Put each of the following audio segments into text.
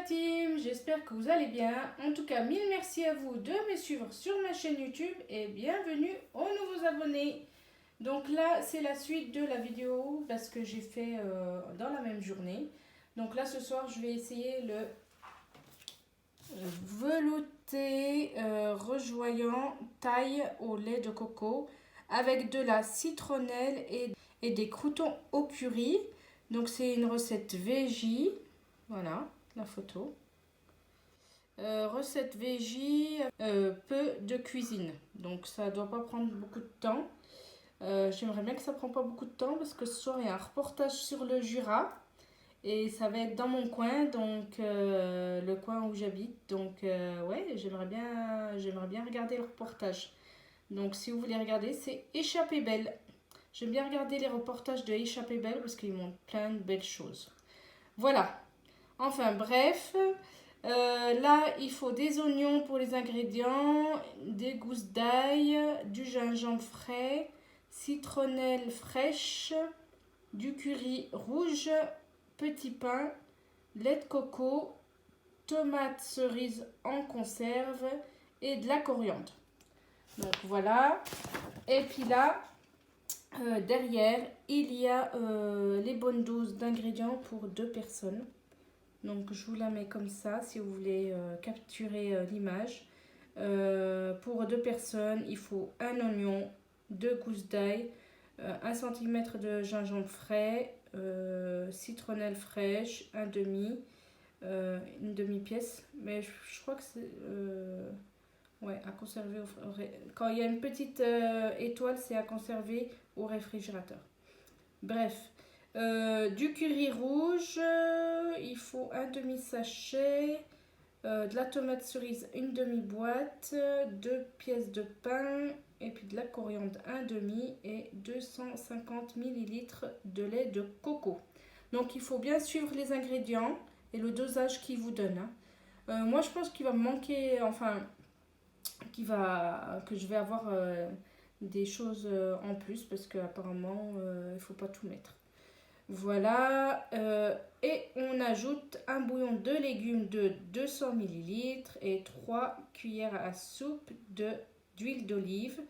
team, j'espère que vous allez bien. En tout cas, mille merci à vous de me suivre sur ma chaîne YouTube et bienvenue aux nouveaux abonnés. Donc là, c'est la suite de la vidéo parce que j'ai fait dans la même journée. Donc là, ce soir, je vais essayer le velouté rejoignant taille au lait de coco avec de la citronnelle et des croûtons au curry. Donc c'est une recette veggie. Voilà la photo. Recette veggie, peu de cuisine. Donc ça ne doit pas prendre beaucoup de temps. J'aimerais bien que ça ne prenne pas beaucoup de temps parce que ce soir il y a un reportage sur le Jura. Et ça va être dans mon coin, donc le coin où j'habite. Donc ouais, j'aimerais bien regarder le reportage. Donc si vous voulez regarder, c'est Échappée belle. J'aime bien regarder les reportages de Échappée belle parce qu'ils montrent plein de belles choses. Voilà. Enfin bref, là il faut des oignons pour les ingrédients, des gousses d'ail, du gingembre frais, citronnelle fraîche, du curry rouge, petit pain, lait de coco, tomates cerises en conserve et de la coriandre. Donc voilà. Et puis là, derrière, il y a les bonnes doses d'ingrédients pour 2 personnes. Donc je vous la mets comme ça si vous voulez capturer l'image. Pour 2 personnes, il faut un oignon, 2 gousses d'ail, 1 cm de gingembre frais, citronnelle fraîche, une demi-pièce. Mais je crois que c'est ouais, à conserver quand il y a une petite étoile, c'est à conserver au réfrigérateur. Bref. Du curry rouge, il faut un demi-sachet, de la tomate cerise, une demi-boîte, 2 pièces de pain, et puis de la coriandre, un demi, et 250 ml de lait de coco. Donc il faut bien suivre les ingrédients et le dosage qu'ils vous donnent. Moi je pense qu'il va me manquer, enfin, que je vais avoir des choses en plus parce qu'apparemment il ne faut pas tout mettre. Voilà, et on ajoute un bouillon de légumes de 200 ml et 3 cuillères à soupe d'huile d'olive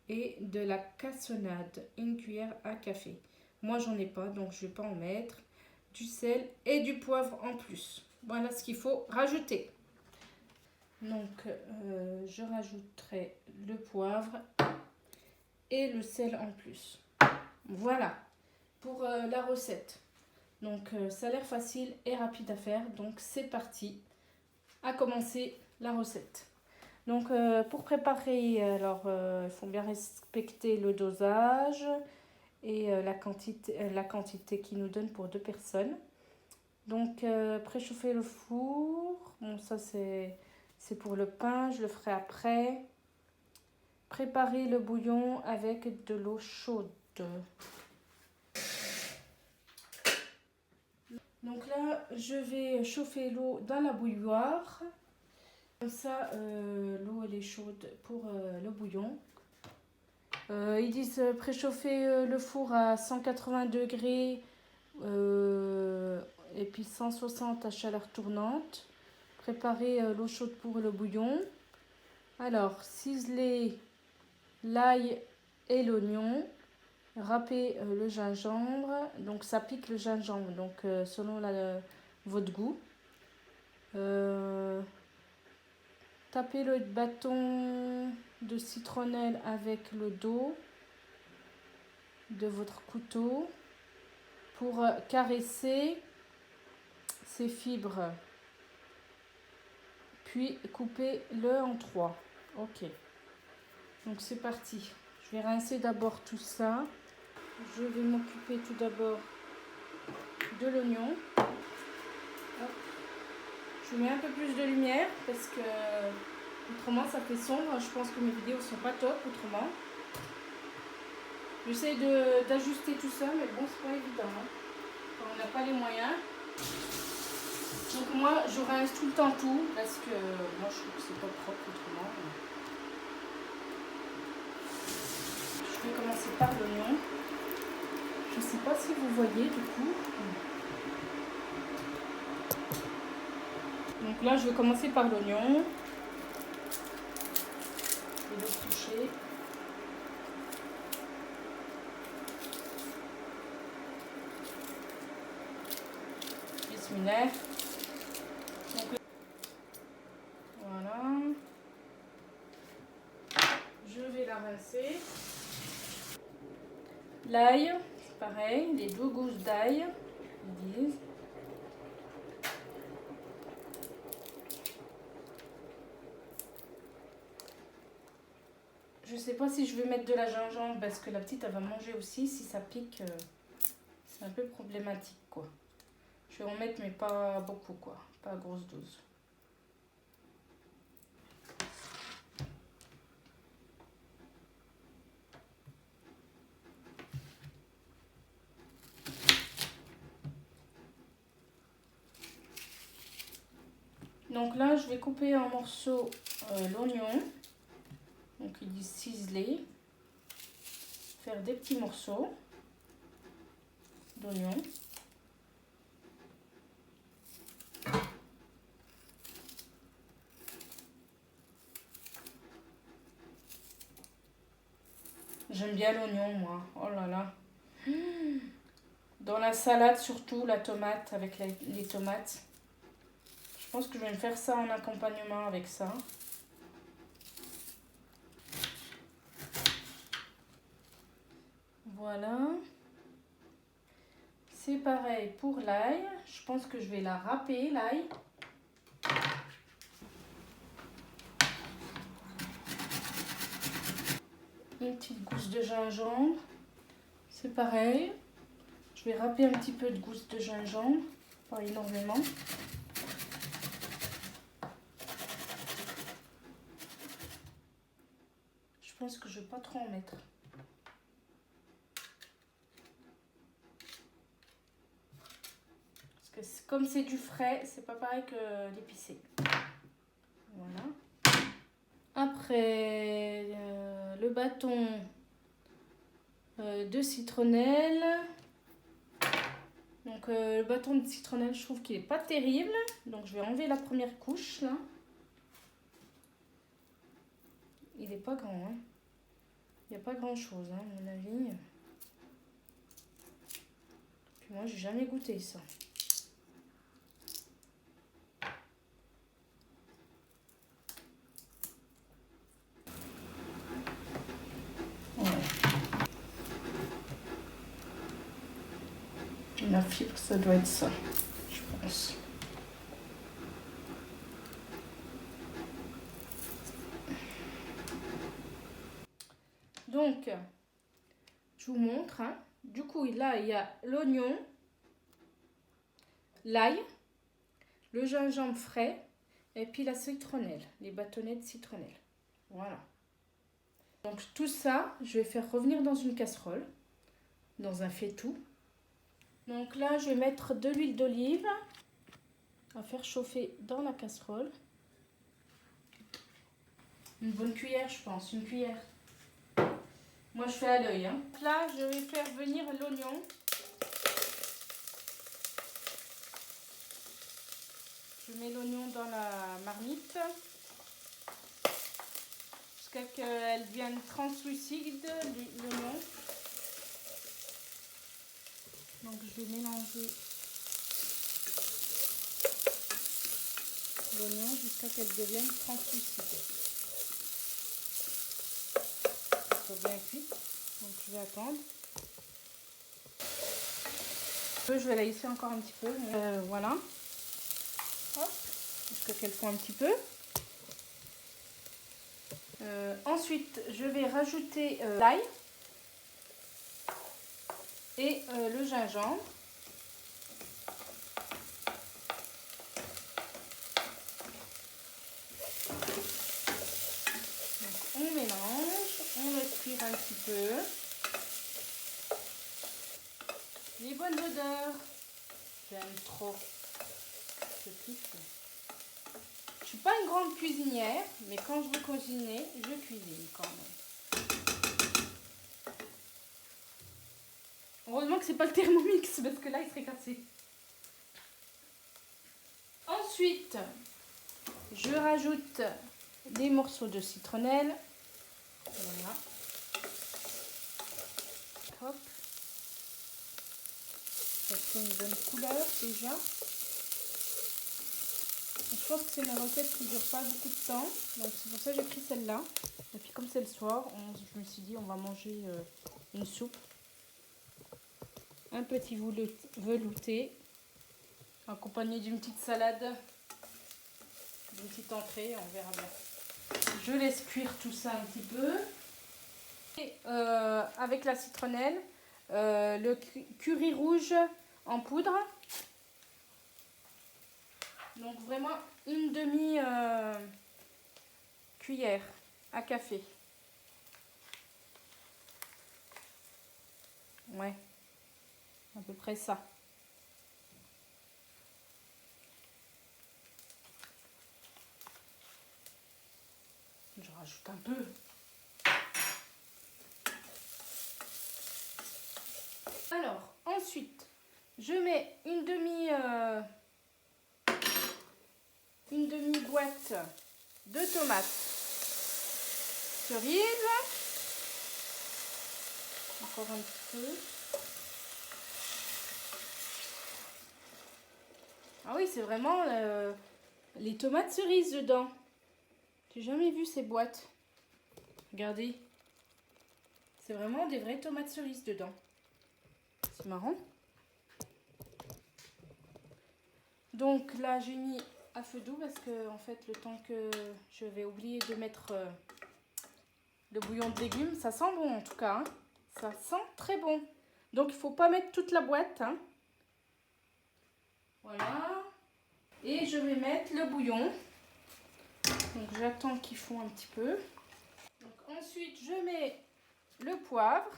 et de la cassonade, une cuillère à café. Moi j'en ai pas donc je vais pas en mettre. Du sel et du poivre en plus. Voilà ce qu'il faut rajouter. Donc je rajouterai le poivre et le sel en plus. Voilà pour la recette. Donc ça a l'air facile et rapide à faire. Donc c'est parti à commencer la recette. Donc pour préparer, alors il faut bien respecter le dosage et la quantité qu'il nous donne pour 2 personnes. Donc préchauffer le four. Bon ça c'est pour le pain, je le ferai après. Préparer le bouillon avec de l'eau chaude. Donc là, je vais chauffer l'eau dans la bouilloire. Comme ça, l'eau elle est chaude pour le bouillon. Ils disent préchauffer le four à 180 degrés et puis 160 à chaleur tournante. Préparer l'eau chaude pour le bouillon. Alors, ciseler l'ail et l'oignon. Râper le gingembre, donc ça pique le gingembre, donc selon votre goût. Taper le bâton de citronnelle avec le dos de votre couteau pour caresser ces fibres, puis couper-le en 3. Ok, donc c'est parti. Je vais rincer d'abord tout ça. Je vais m'occuper tout d'abord de l'oignon. Je mets un peu plus de lumière parce que autrement ça fait sombre. Je pense que mes vidéos sont pas top autrement. J'essaie d'ajuster tout ça, mais bon, c'est pas évident. Quand on n'a pas les moyens. Donc moi, je rince tout le temps tout parce que moi je trouve que c'est pas propre autrement. Je vais commencer par l'oignon. Je ne sais pas si vous voyez du coup. Donc là, je vais commencer par l'oignon. Je vais le toucher. Bismillah. Donc, voilà. Je vais la rincer. L'ail, c'est pareil, les 2 gousses d'ail, ils disent. Je sais pas si je vais mettre de la gingembre parce que la petite elle va manger aussi. Si ça pique, c'est un peu problématique quoi. Je vais en mettre mais pas beaucoup quoi, pas à grosse dose. Donc là je vais couper en morceaux l'oignon. Donc ils disent ciseler. Faire des petits morceaux d'oignon. J'aime bien l'oignon moi, oh là là. Dans la salade surtout, la tomate avec les tomates. Je pense que je vais me faire ça en accompagnement avec ça. Voilà. C'est pareil pour l'ail. Je pense que je vais la râper, l'ail. Une petite gousse de gingembre. C'est pareil. Je vais râper un petit peu de gousse de gingembre. Pas énormément. Je pense que je ne vais pas trop en mettre. Parce que comme c'est du frais, c'est pas pareil que l'épicé. Voilà. Après, le bâton de citronnelle. Donc le bâton de citronnelle, je trouve qu'il n'est pas terrible. Donc je vais enlever la première couche là. Il n'est pas grand. Hein. Il n'y a pas grand chose, hein, à mon avis. Puis moi, j'ai jamais goûté ça. Voilà. La fibre, ça doit être ça, je pense. Donc, je vous montre. Hein. Du coup, là, il y a l'oignon, l'ail, le gingembre frais et puis la citronnelle, les bâtonnets de citronnelle. Voilà. Donc, tout ça, je vais faire revenir dans une casserole, dans un faitout. Donc là, je vais mettre de l'huile d'olive à faire chauffer dans la casserole. Une bonne cuillère, je pense, une cuillère. Moi, je fais à l'œil. Hein. Là, je vais faire venir l'oignon. Je mets l'oignon dans la marmite jusqu'à ce qu'elle devienne translucide, l'oignon. Donc, je vais mélanger l'oignon jusqu'à qu'elle devienne translucide. Bien cuite, donc je vais attendre. Je vais la laisser encore un petit peu. Voilà. Hop, jusqu'à qu'elle fond un petit peu. Ensuite, je vais rajouter l'ail et le gingembre. Donc, on mélange, on laisse cuire un petit peu. Les bonnes odeurs. J'aime trop. Je kiffe. Je suis pas une grande cuisinière, mais quand je veux cuisiner, je cuisine quand même. Heureusement que c'est pas le Thermomix, parce que là, il serait cassé. Ensuite, Je rajoute des morceaux de citronnelle. Voilà. Hop. Ça fait une bonne couleur déjà. Je pense que c'est une recette qui ne dure pas beaucoup de temps. Donc c'est pour ça que j'ai pris celle-là. Et puis comme c'est le soir, je me suis dit on va manger une soupe. Un petit velouté. Accompagné d'une petite salade. D'une petite entrée, on verra bien. Je laisse cuire tout ça un petit peu. Et avec la citronnelle, le curry rouge en poudre. Donc vraiment une demi cuillère à café. Ouais, à peu près ça. Je rajoute un peu. Alors, ensuite, je mets une demi boîte de tomates cerises. Encore un petit peu. Ah oui, c'est vraiment les tomates cerises dedans. J'ai jamais vu ces boîtes. Regardez. C'est vraiment des vraies tomates cerises dedans. C'est marrant. Donc là, j'ai mis à feu doux parce que en fait, le temps que je vais oublier de mettre le bouillon de légumes, ça sent bon en tout cas. Hein. Ça sent très bon. Donc il ne faut pas mettre toute la boîte. Hein. Voilà. Et je vais mettre le bouillon. Donc j'attends qu'il fond un petit peu. Donc, ensuite, je mets le poivre.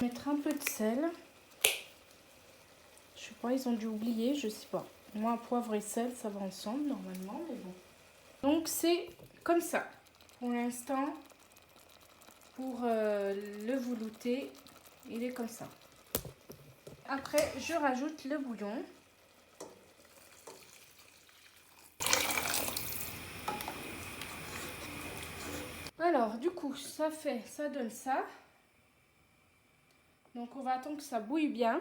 Mettre un peu de sel. Je sais pas, ils ont dû oublier, je sais pas. Moi, poivre et sel, ça va ensemble normalement, mais bon. Donc c'est comme ça. Pour l'instant, pour le velouté, il est comme ça. Après, je rajoute le bouillon. Alors, du coup, ça donne ça. Donc, on va attendre que ça bouille bien.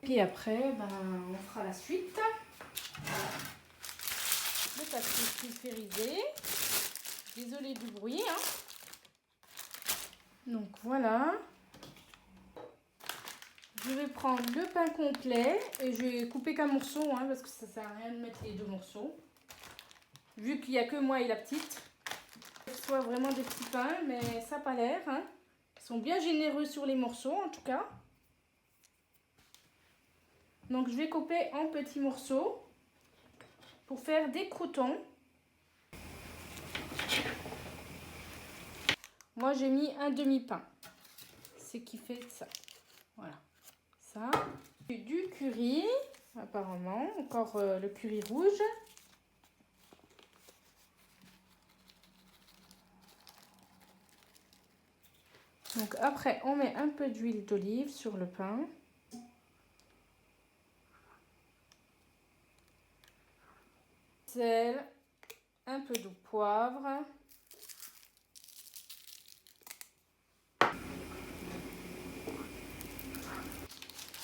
Puis après, on fera la suite. Le papier sulfurisé. Désolée du bruit. Hein. Donc, voilà. Je vais prendre le pain complet et je vais couper qu'un morceau hein, parce que ça sert à rien de mettre les deux morceaux. Vu qu'il n'y a que moi et la petite. Ce soit vraiment des petits pains, mais ça n'a pas l'air. Hein. Ils sont bien généreux sur les morceaux en tout cas. Donc je vais couper en petits morceaux pour faire des croûtons. Moi j'ai mis un demi-pain. C'est qui fait ça. Voilà. Ça. Du curry, apparemment. Encore le curry rouge. Donc après, on met un peu d'huile d'olive sur le pain. Sel, un peu de poivre.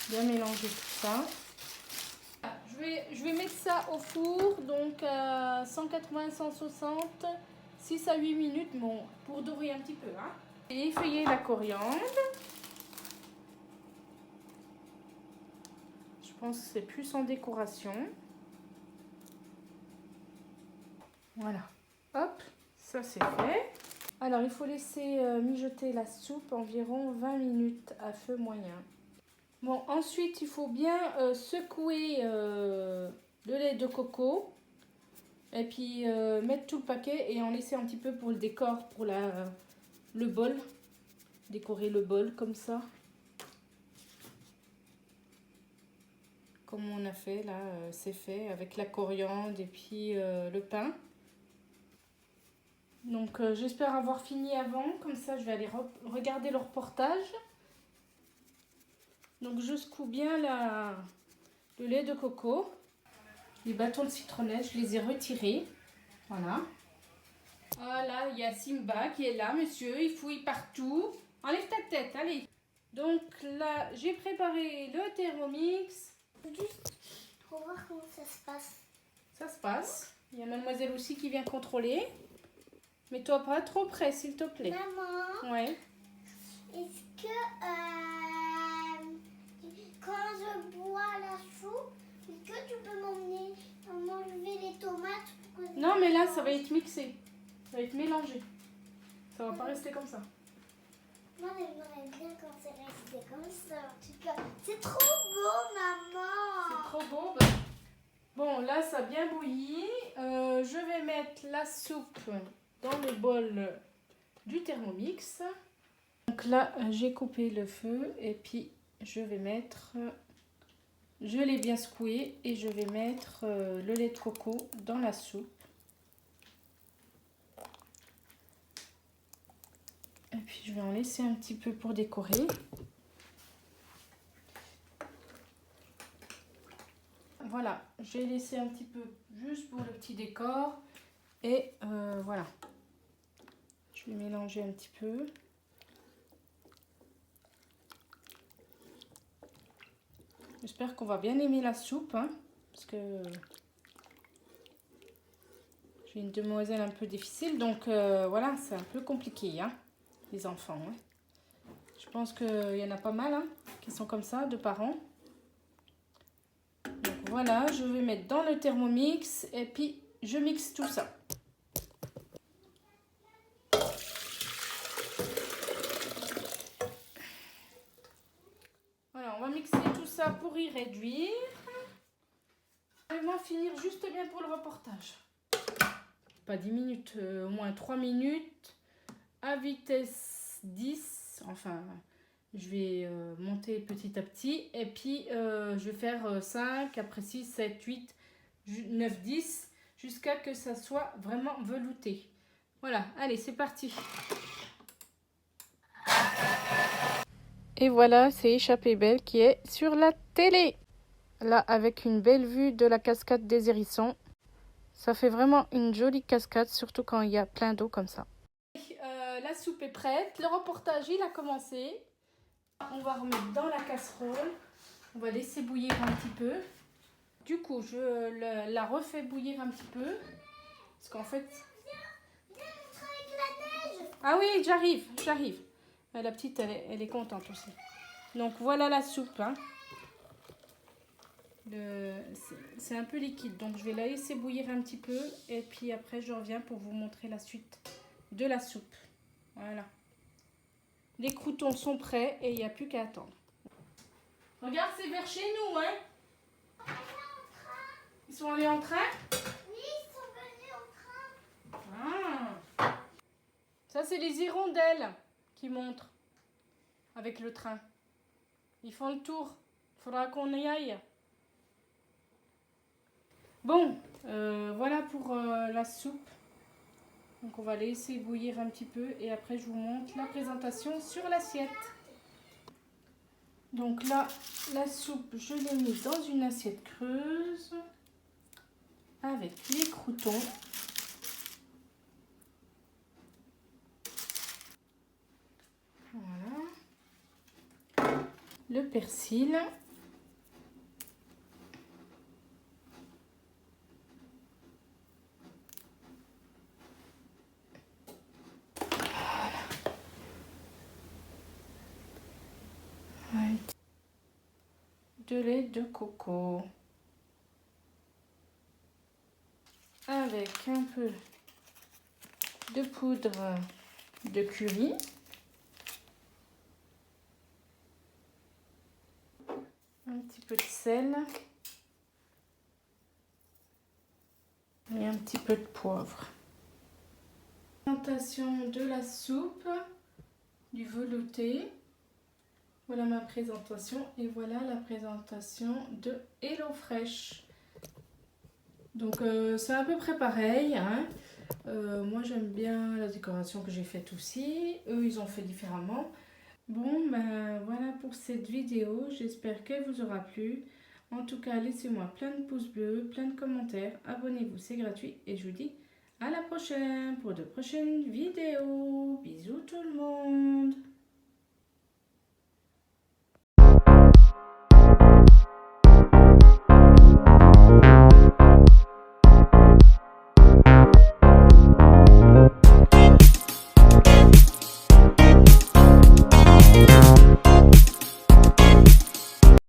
Bien mélanger tout ça. Je vais mettre ça au four, donc 180-160, 6 à 8 minutes, bon, pour dorer un petit peu. Hein. Et effeuiller la coriandre. Je pense que c'est plus en décoration. Voilà. Hop, ça c'est fait. Alors, il faut laisser mijoter la soupe environ 20 minutes à feu moyen. Bon, ensuite, il faut bien secouer le lait de coco. Et puis, mettre tout le paquet et en laisser un petit peu pour le décor, pour le bol. Décorer le bol comme ça. Comme on a fait là, c'est fait avec la coriandre et puis le pain. Donc j'espère avoir fini avant, comme ça je vais aller regarder le reportage. Donc je secoue bien le lait de coco, les bâtons de citronnelle, je les ai retirés. Voilà. Voilà, il y a Simba qui est là, monsieur. Il fouille partout. Enlève ta tête, allez. Donc là, j'ai préparé le Thermomix. Juste pour voir comment ça se passe. Ça se passe. Il y a mademoiselle aussi qui vient contrôler. Mets-toi pas trop près, s'il te plaît. Maman, Ouais. est-ce que quand je bois la soupe, est-ce que tu peux m'enlever les tomates pour que Non, mais là, ça va être mixé. Ça va être mélangé. Ça va pas rester comme ça. Moi, j'aimerais bien quand c'est resté comme ça. En tout cas, c'est trop beau, maman. C'est trop beau. Bah. Bon, là, ça a bien bouilli. Je vais mettre la soupe dans le bol du Thermomix. Donc là, j'ai coupé le feu et puis je vais mettre... Je l'ai bien secoué et je vais mettre le lait de coco dans la soupe. Et puis je vais en laisser un petit peu pour décorer. Voilà, j'ai laissé un petit peu juste pour le petit décor. Et voilà. Je vais mélanger un petit peu. J'espère qu'on va bien aimer la soupe, hein, parce que j'ai une demoiselle un peu difficile, donc voilà, c'est un peu compliqué, hein, les enfants. Ouais. Je pense qu'il y en a pas mal hein, qui sont comme ça, de parents. Donc voilà, je vais mettre dans le Thermomix et puis je mixe tout ça. Voilà, on va mixer tout ça pour y réduire. Vraiment finir juste bien pour le reportage. Pas 10 minutes, au moins 3 minutes à vitesse 10. Enfin, je vais monter petit à petit. Et puis, je vais faire 5, après 6, 7, 8, 9, 10. Jusqu'à que ça soit vraiment velouté. Voilà, allez, c'est parti. Et voilà, c'est Échappée Belle qui est sur la télé. Là, avec une belle vue de la cascade des Hérissons. Ça fait vraiment une jolie cascade, surtout quand il y a plein d'eau comme ça. La soupe est prête. Le reportage, il a commencé. On va remettre dans la casserole. On va laisser bouillir un petit peu. Du coup, je la refais bouillir un petit peu. Parce qu'en fait... Viens montrer avec la neige. Ah oui, j'arrive. La petite, elle est contente aussi. Donc voilà la soupe. Hein. C'est un peu liquide, donc je vais la laisser bouillir un petit peu. Et puis après, je reviens pour vous montrer la suite de la soupe. Voilà. Les croûtons sont prêts et il n'y a plus qu'à attendre. Regarde, c'est vers chez nous, hein. Ils sont allés en train? Oui, ils sont venus en train. Ah. Ça, c'est les hirondelles qui montrent avec le train. Ils font le tour. Il faudra qu'on y aille. Bon, voilà pour la soupe. Donc on va laisser bouillir un petit peu et après je vous montre la présentation sur l'assiette. Donc là, la soupe, je l'ai mise dans une assiette creuse avec les croûtons. Voilà. Le persil. De lait de coco avec un peu de poudre de curry, un petit peu de sel et un petit peu de poivre. Présentation de la soupe, du velouté. Voilà ma présentation et voilà la présentation de HelloFresh. Donc c'est à peu près pareil. Hein. Moi j'aime bien la décoration que j'ai faite aussi. Eux ils ont fait différemment. Bon ben voilà pour cette vidéo. J'espère qu'elle vous aura plu. En tout cas, laissez-moi plein de pouces bleus, plein de commentaires, abonnez-vous, c'est gratuit et je vous dis à la prochaine pour de prochaines vidéos. Bisous tout le monde.